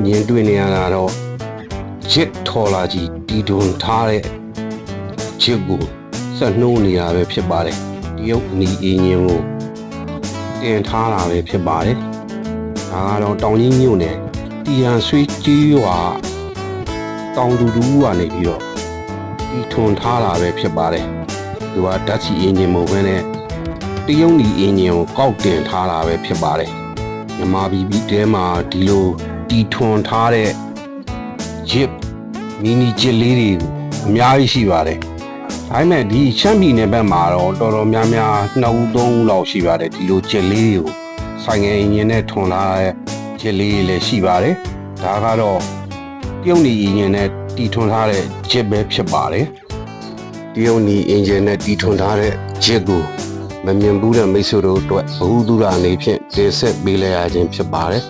မြင်တွေ့နေရတာတော့ဂျစ်ထော်လာကြီးတီတွန်ထားတဲ့ဂျစ်ကိုဆက်နှိုးနေတာပဲဖြစ်ပါတယ်တရုတ်အနီအင်းရင်ကိုတင်ထားတာပဲဖြစ်ပါတယ်ဒါကတော့တောင်ကြီးမြို့နယ်တီရန်ဆွေးကြီးရွာတောင်တူတူကနေပြီးတော့တီထွန်ထားတာပဲဖြစ်ပါတယ်သူကဓာတ်ဆီအင်ဂျင်မဟုတ်ဘဲနဲ့တရုတ်နီအင်ဂျင်ကိုကောက်တင်ထားတာပဲဖြစ်ပါတယ်မြန်မာပြည်တဲမှာဒီလိုတီထွန်ထားတဲ့ဂျစ်မီနီဂျစ်လေးတွေအများကြီးရှိပါတယ်ဒါပေမဲ့ဒီချမ်းပြည်နယ်ဘက်မှာတော့တော်တော်များများ2ဦး3ဦးလောက်ရှိပါတယ်ဒီလိုဂျစ်လေးတွေကိုဆိုင်ငယ်အင်ဂျင်နဲ့ထွန်လာတဲ့ဂျစ်လေးတွေလည်းရှိပါတယ်ဒါကတော့တရုတ်နီအင်ဂျင်နဲ့တီထွန်ထားတဲ့ဂျစ်ပဲဖြစ်ပါတယ်တရုတ်နီအင်ဂျင်နဲ့တီထွန်ထားတဲ့ဂျစ်ကိုမမြင်ဘူးတဲ့မိတ်ဆွေတို့အတွက်ဘ ഹു တုဒအနေဖြင့်တင်ဆက်ပေးလိုက်ရခြင်းဖြစ်ပါတယ်